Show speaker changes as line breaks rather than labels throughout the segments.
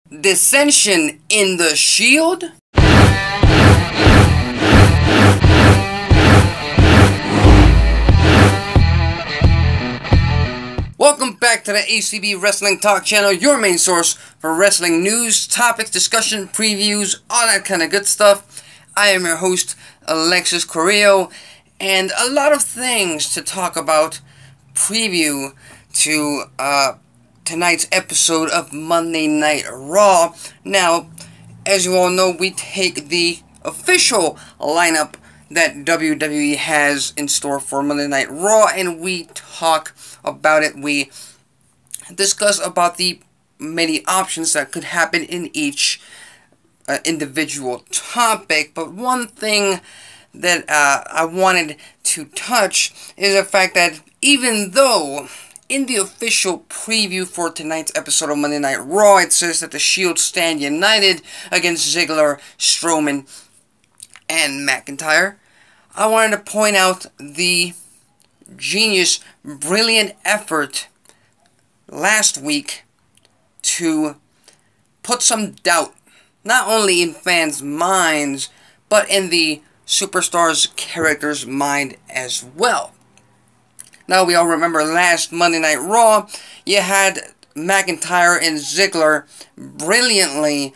Dissension in the Shield? Welcome back to the ACB Wrestling Talk channel, your main source for wrestling news, topics, discussion, previews, all that kind of good stuff. I am your host, Alexis Carrillo, and a lot of things to talk about preview to tonight's episode of Monday Night Raw. Now, as you all know, we take the official lineup that WWE has in store for Monday Night Raw, and we talk about it. We discuss about the many options that could happen in each individual topic. But one thing that I wanted to touch is the fact that even though in the official preview for tonight's episode of Monday Night Raw, it says that the Shield stand united against Ziggler, Strowman, and McIntyre, I wanted to point out the genius, brilliant effort last week to put some doubt, not only in fans' minds, but in the superstars' characters' mind as well. Now, we all remember last Monday Night Raw, you had McIntyre and Ziggler brilliantly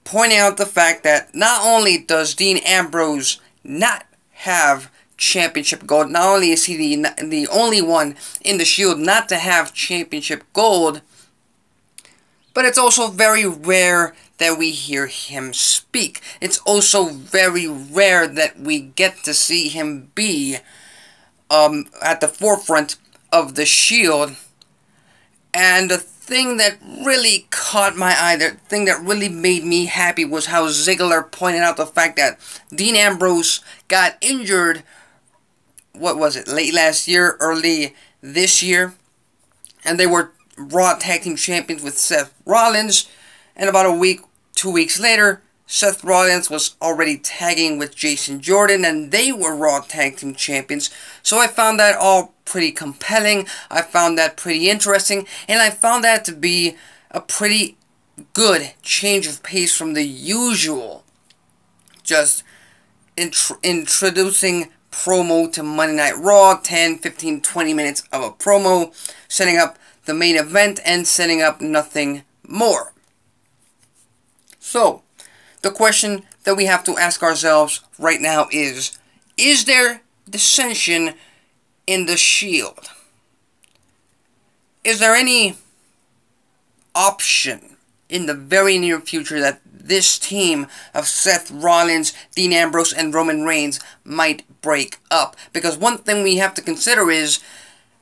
pointing out the fact that not only does Dean Ambrose not have championship gold, not only is he the only one in the Shield not to have championship gold, but it's also very rare that we hear him speak. It's also very rare that we get to see him be at the forefront of the Shield. And the thing that really caught my eye, the thing that really made me happy, was how Ziggler pointed out the fact that Dean Ambrose got injured, what was it, late last year, early this year, and they were Raw Tag Team Champions with Seth Rollins, and about a week, 2 weeks later, Seth Rollins was already tagging with Jason Jordan, and they were Raw Tag Team Champions. So I found that all pretty compelling, I found that pretty interesting, and I found that to be a pretty good change of pace from the usual just introducing promo to Monday Night Raw, 10, 15, 20 minutes of a promo, setting up the main event, and setting up nothing more. So, the question that we have to ask ourselves right now is there dissension in the Shield? Is there any option in the very near future that this team of Seth Rollins, Dean Ambrose, and Roman Reigns might break up? Because one thing we have to consider is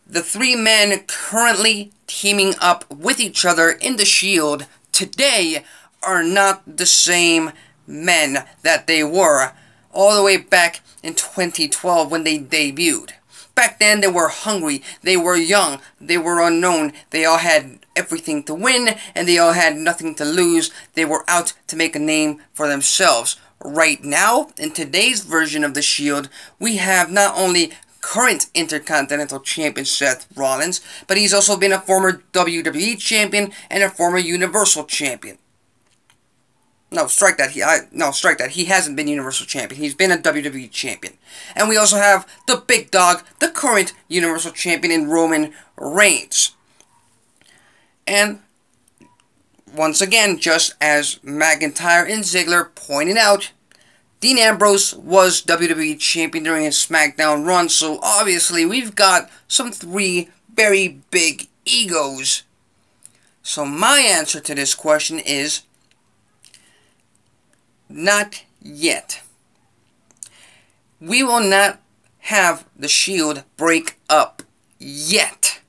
the three men currently teaming up with each other in the Shield today are not the same men that they were all the way back in 2012 when they debuted. Back then, they were hungry, they were young, they were unknown, they all had everything to win, and they all had nothing to lose. They were out to make a name for themselves. Right now, in today's version of the Shield, we have not only current Intercontinental Champion Seth Rollins, but he's also been a former WWE Champion and a former Universal Champion. No, strike that. He hasn't been Universal Champion. He's been a WWE Champion. And we also have the big dog, the current Universal Champion in Roman Reigns. And once again, just as McIntyre and Ziggler pointed out, Dean Ambrose was WWE Champion during his SmackDown run, so obviously we've got some three very big egos. So my answer to this question is not yet. We will not have the Shield break up yet.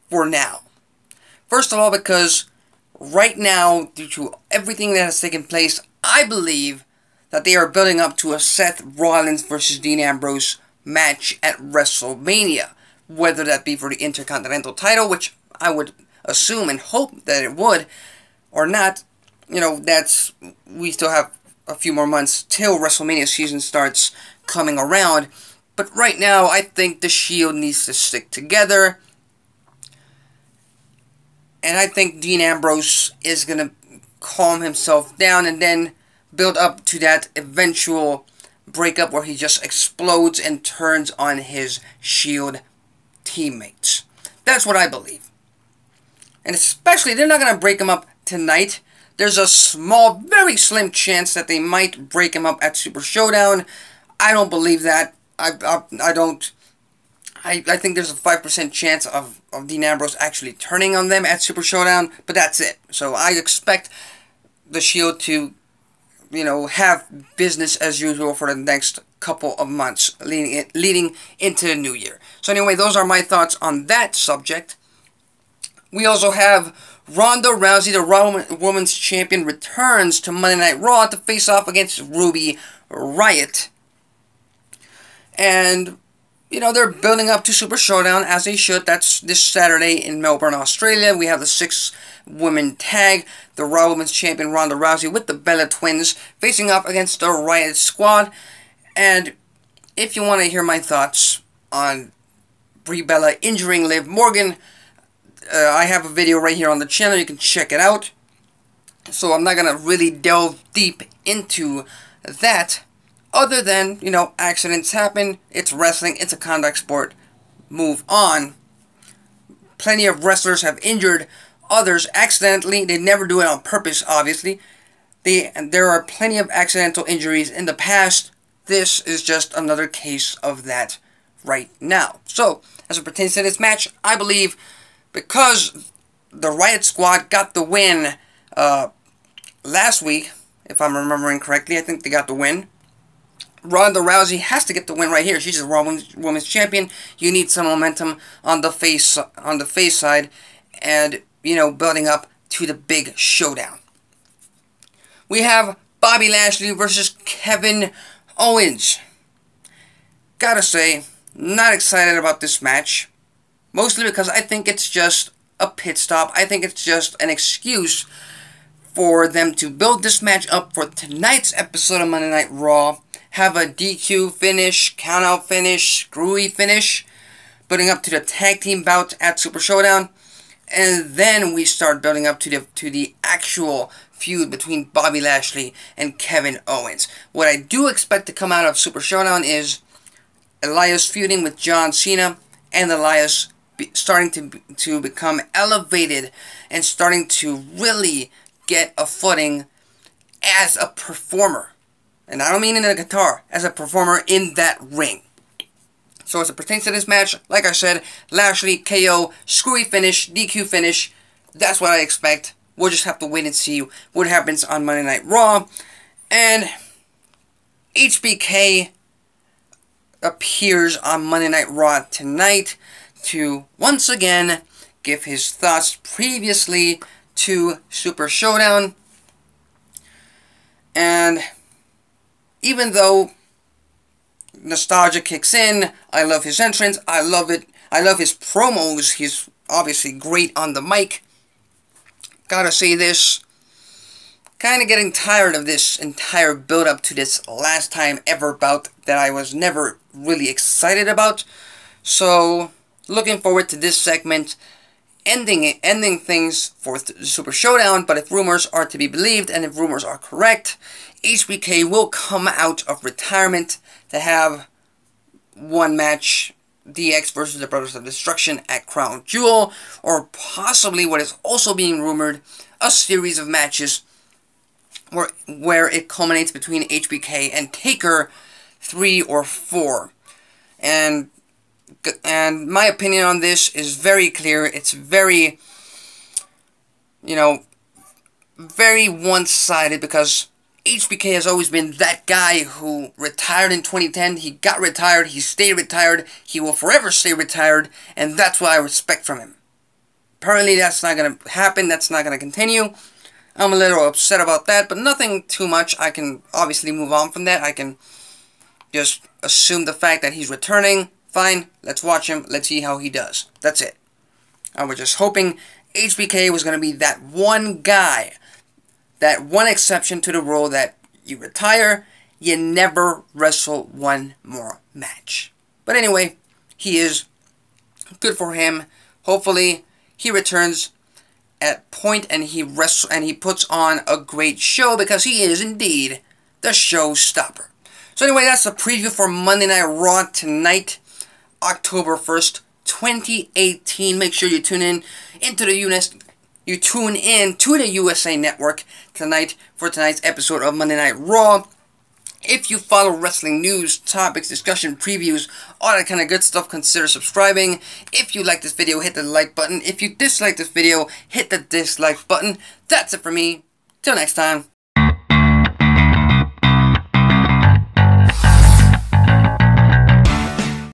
For now. First of all, because right now, due to everything that has taken place, I believe that they are building up to a Seth Rollins versus Dean Ambrose match at WrestleMania. Whether that be for the Intercontinental title, which I would assume and hope that it would, or not. You know, we still have a few more months till WrestleMania season starts coming around. But right now, I think the Shield needs to stick together. And I think Dean Ambrose is going to calm himself down and then build up to that eventual breakup where he just explodes and turns on his Shield teammates. That's what I believe. And especially, they're not going to break him up tonight. There's a small, very slim chance that they might break him up at Super Showdown. I don't believe that. I think there's a 5% chance of Dean Ambrose actually turning on them at Super Showdown, but that's it. So I expect the Shield to, have business as usual for the next couple of months leading into the new year. So anyway, those are my thoughts on that subject. We also have Ronda Rousey, the Raw Women's Champion, returns to Monday Night Raw to face off against Riott. And, they're building up to Super Showdown as they should. That's this Saturday in Melbourne, Australia. We have the 6-women tag, the Raw Women's Champion Ronda Rousey with the Bella Twins facing off against the Riott Squad. And if you want to hear my thoughts on Brie Bella injuring Liv Morgan, I have a video right here on the channel. You can check it out. So I'm not going to really delve deep into that. Other than, accidents happen. It's wrestling. It's a contact sport. Move on. Plenty of wrestlers have injured others accidentally. They never do it on purpose, obviously. There are plenty of accidental injuries in the past. This is just another case of that right now. So, as it pertains to this match, I believe because the Riott Squad got the win last week, if I'm remembering correctly, I think they got the win. Ronda Rousey has to get the win right here. She's a Raw Women's Champion. You need some momentum on the face side, and building up to the big showdown. We have Bobby Lashley versus Kevin Owens. Gotta say, not excited about this match. Mostly because I think it's just a pit stop. I think it's just an excuse for them to build this match up for tonight's episode of Monday Night Raw. Have a DQ finish, countout finish, screwy finish, building up to the tag team bout at Super Showdown. And then we start building up to the actual feud between Bobby Lashley and Kevin Owens. What I do expect to come out of Super Showdown is Elias feuding with John Cena, and Elias starting to become elevated and starting to really get a footing as a performer. And I don't mean in a guitar, as a performer in that ring. So as it pertains to this match, like I said, Lashley, KO, screwy finish, DQ finish. That's what I expect. We'll just have to wait and see what happens on Monday Night Raw. And HBK appears on Monday Night Raw tonight to once again give his thoughts previously to Super Showdown. And even though nostalgia kicks in, I love his entrance, I love it, I love his promos, he's obviously great on the mic. Gotta say this, kind of getting tired of this entire build-up to this last time ever bout that I was never really excited about. So, looking forward to this segment, ending things for the Super Showdown. But if rumors are to be believed, and if rumors are correct, HBK will come out of retirement to have one match, DX versus the Brothers of Destruction at Crown Jewel, or possibly what is also being rumored, a series of matches where it culminates between HBK and Taker, 3 or 4. And my opinion on this is very clear. It's very, very one-sided, because HBK has always been that guy who retired in 2010. He got retired. He stayed retired. He will forever stay retired. And that's what I respect from him. Apparently that's not going to happen. That's not going to continue. I'm a little upset about that, but nothing too much. I can obviously move on from that. I can just assume the fact that he's returning. Fine. Let's watch him. Let's see how he does. That's it. I was just hoping HBK was going to be that one guy, that one exception to the rule that you retire, you never wrestle one more match. But anyway, he is. Good for him. Hopefully, he returns at point, and he puts on a great show because he is indeed the showstopper. So anyway, that's a preview for Monday Night Raw tonight, October 1st, 2018. Make sure you tune in to the USA Network tonight for tonight's episode of Monday Night Raw. If you follow wrestling news, topics, discussion, previews, all that kind of good stuff, consider subscribing. If you like this video, hit the like button. If you dislike this video, hit the dislike button. That's it for me. Till next time.